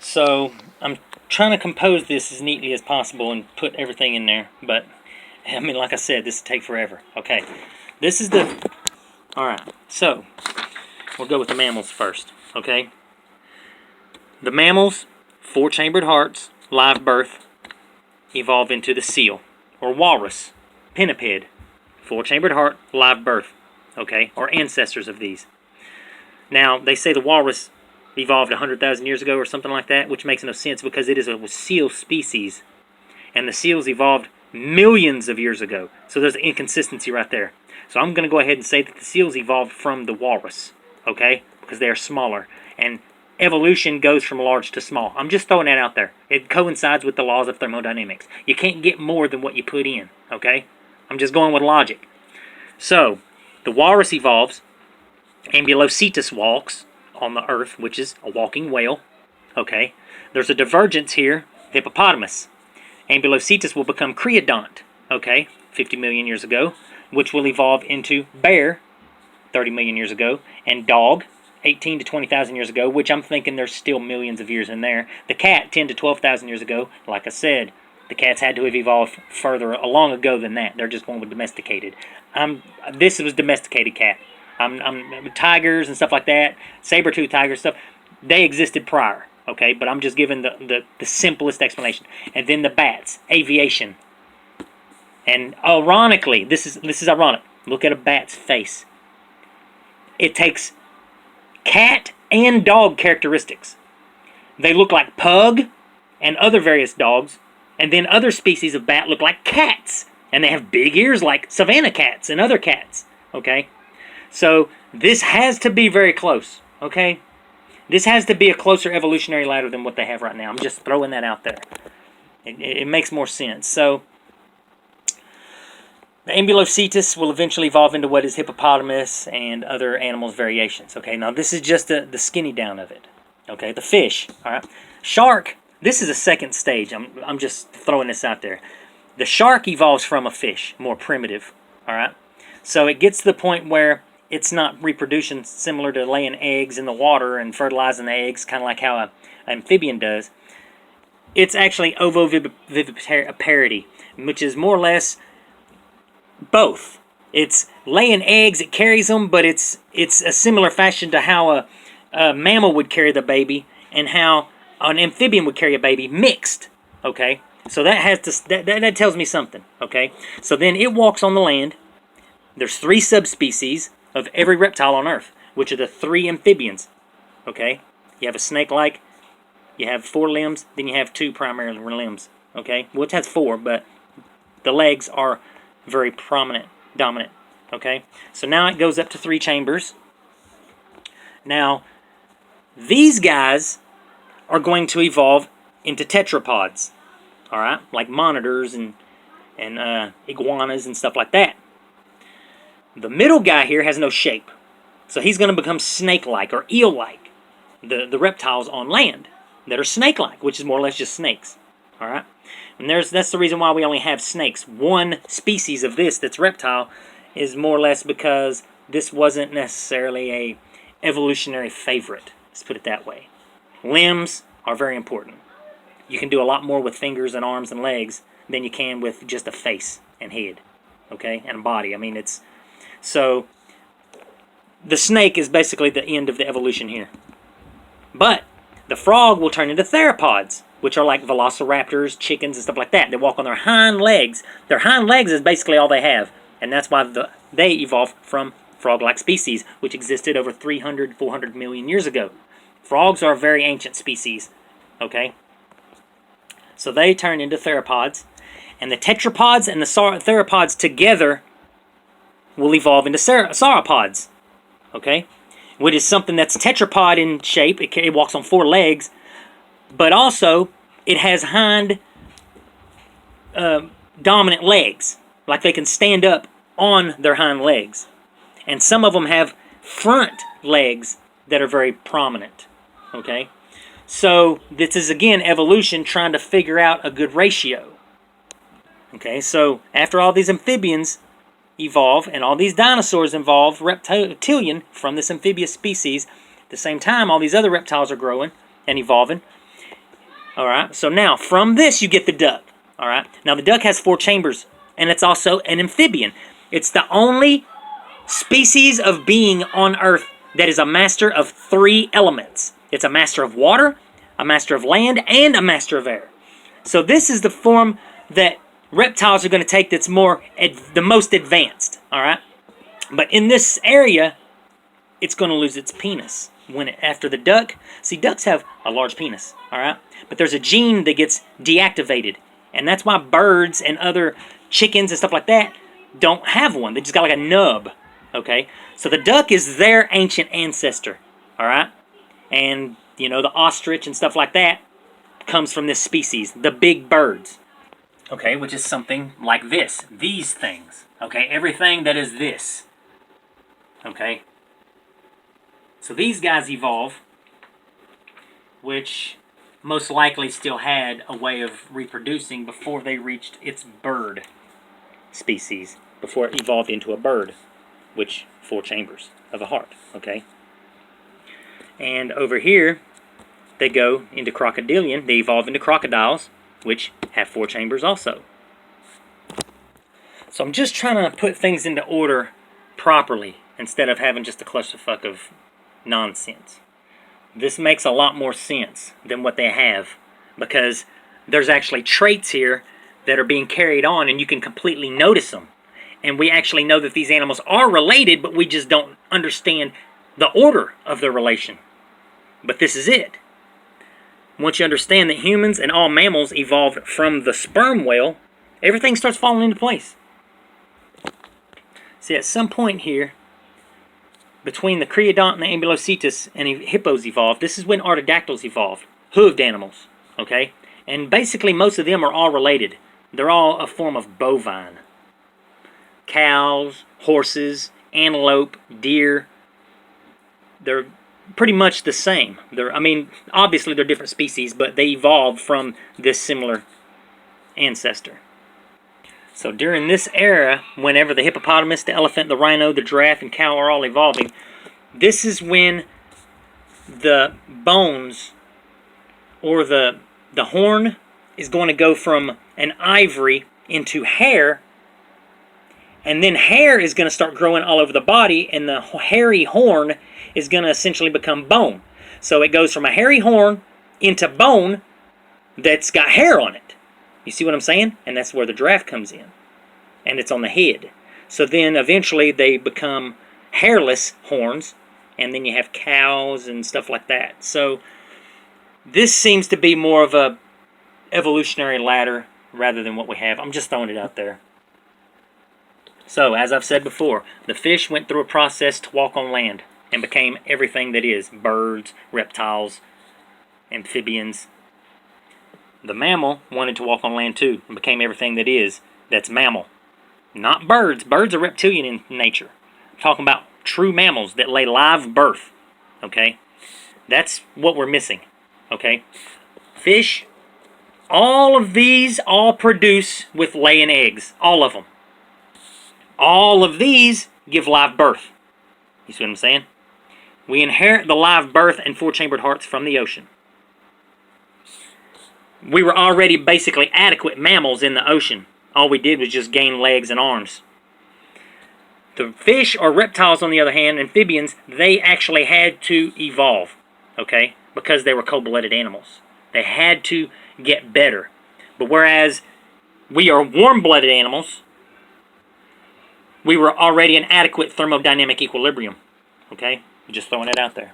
So I'm trying to compose this as neatly as possible and put everything in there, but I mean, like I said, this will take forever. Okay, this is the... Alright, so we'll go with the mammals first, okay? The mammals, four-chambered hearts, live birth, evolve into the seal, or walrus, pinniped, four-chambered heart, live birth, okay? Or ancestors of these. Now, they say the walrus evolved 100,000 years ago or something like that, which makes no sense because it is a seal species. And the seals evolved millions of years ago. So there's an inconsistency right there. So I'm going to go ahead and say that the seals evolved from the walrus, okay? Because they are smaller. And evolution goes from large to small. I'm just throwing that out there. It coincides with the laws of thermodynamics. You can't get more than what you put in, okay? I'm just going with logic. So, the walrus evolves. Ambulocetus walks on the earth, which is a walking whale. Okay, there's a divergence here, hippopotamus. Ambulocetus will become creodont, okay, 50 million years ago, which will evolve into bear, 30 million years ago, and dog, 18 to 20,000 years ago, which I'm thinking there's still millions of years in there. The cat, 10 to 12,000 years ago. Like I said, the cats had to have evolved further long ago than that. They're just going with domesticated. This was domesticated cat. Tigers and stuff like that, saber-toothed tigers stuff, they existed prior, okay? But I'm just giving the simplest explanation. And then the bats, aviation. And ironically, this is ironic. Look at a bat's face. It takes cat and dog characteristics. They look like pug and other various dogs, and then other species of bat look like cats. And they have big ears like savanna cats and other cats, okay? So this has to be very close, okay? This has to be a closer evolutionary ladder than what they have right now. I'm just throwing that out there. It makes more sense. So the Ambulocetus will eventually evolve into what is hippopotamus and other animals' variations, okay? Now this is just the skinny down of it, okay? The fish, all right? Shark, this is a second stage. I'm just throwing this out there. The shark evolves from a fish, more primitive, all right? So it gets to the point where it's not reproducing similar to laying eggs in the water and fertilizing the eggs, kind of like how an amphibian does. It's actually ovoviviparity, which is more or less both. It's laying eggs, it carries them, but it's a similar fashion to how a mammal would carry the baby and how an amphibian would carry a baby, mixed, okay? So that has to, that tells me something, okay? So then it walks on the land. There's 3 subspecies of every reptile on Earth, which are the 3 amphibians, okay? You have a snake-like, you have 4 limbs, then you have 2 primary limbs, okay? Well, it has 4, but the legs are very prominent, dominant, okay? So now it goes up to 3 chambers. Now, these guys are going to evolve into tetrapods, all right? Like monitors and iguanas and stuff like that. The middle guy here has no shape. So he's going to become snake-like or eel-like. The reptiles on land that are snake-like, which is more or less just snakes. All right? And that's the reason why we only have snakes. One species of this that's reptile is more or less because this wasn't necessarily a evolutionary favorite. Let's put it that way. Limbs are very important. You can do a lot more with fingers and arms and legs than you can with just a face and head. Okay? And a body. I mean, it's... So, the snake is basically the end of the evolution here. But, the frog will turn into theropods, which are like velociraptors, chickens, and stuff like that. They walk on their hind legs. Their hind legs is basically all they have. And that's why they evolved from frog-like species, which existed over 300, 400 million years ago. Frogs are a very ancient species. Okay? So, they turn into theropods. And the tetrapods and the theropods together will evolve into sauropods, okay? Which is something that's tetrapod in shape. It walks on 4 legs, but also it has hind dominant legs. Like they can stand up on their hind legs. And some of them have front legs that are very prominent, okay? So this is, again, evolution trying to figure out a good ratio. Okay, so after all these amphibians evolve, and all these dinosaurs evolve reptilian from this amphibious species. At the same time, all these other reptiles are growing and evolving. All right. So now from this you get the duck. All right. Now the duck has 4 chambers, and it's also an amphibian. It's the only species of being on Earth that is a master of 3 elements. It's a master of water, a master of land, and a master of air. So this is the form that reptiles are going to take that's the most advanced. All right. But in this area, it's going to lose its penis after the duck. See, ducks have a large penis, all right? But there's a gene that gets deactivated, and that's why birds and other chickens and stuff like that don't have one. They just got like a nub, okay? So the duck is their ancient ancestor, all right? And, you know, the ostrich and stuff like that comes from this species, the big birds, okay? Which is something like this, these things, okay? Everything that is this. Okay, so these guys evolve, which most likely still had a way of reproducing before they reached its bird species, before it evolved into a bird, which 4 chambers of a heart, okay? And over here, they go into crocodilian, they evolve into crocodiles, which have 4 chambers also. So I'm just trying to put things into order properly, instead of having just a clusterfuck of nonsense. This makes a lot more sense than what they have, because there's actually traits here that are being carried on, and you can completely notice them. And we actually know that these animals are related, but we just don't understand the order of their relation. But this is it. Once you understand that humans and all mammals evolved from the sperm whale, everything starts falling into place. See, at some point here, between the creodont and the ambulocetus and hippos evolved, this is when artrodactyls evolved, hooved animals, okay? And basically most of them are all related. They're all a form of bovine. Cows, horses, antelope, deer, they're pretty much the same. Obviously they're different species, but they evolved from this similar ancestor. So during this era, whenever the hippopotamus, the elephant, the rhino, the giraffe, and cow are all evolving, this is when the bones or the horn is going to go from an ivory into hair, and then hair is going to start growing all over the body, and the hairy horn is going to essentially become bone. So it goes from a hairy horn into bone that's got hair on it. You see what I'm saying? And that's where the giraffe comes in. And it's on the head. So then eventually they become hairless horns. And then you have cows and stuff like that. So this seems to be more of a evolutionary ladder rather than what we have. I'm just throwing it out there. So, as I've said before, the fish went through a process to walk on land and became everything that is. Birds, reptiles, amphibians. The mammal wanted to walk on land too and became everything that is. That's mammal. Not birds. Birds are reptilian in nature. I'm talking about true mammals that lay live birth. Okay? That's what we're missing. Okay? Fish, all of these all produce with laying eggs. All of them. All of these give live birth. You see what I'm saying? We inherit the live birth and 4-chambered hearts from the ocean. We were already basically adequate mammals in the ocean. All we did was just gain legs and arms. The fish or reptiles, on the other hand, amphibians, they actually had to evolve, okay? Because they were cold-blooded animals. They had to get better. But whereas we are warm-blooded animals, we were already in adequate thermodynamic equilibrium, okay? Just throwing it out there.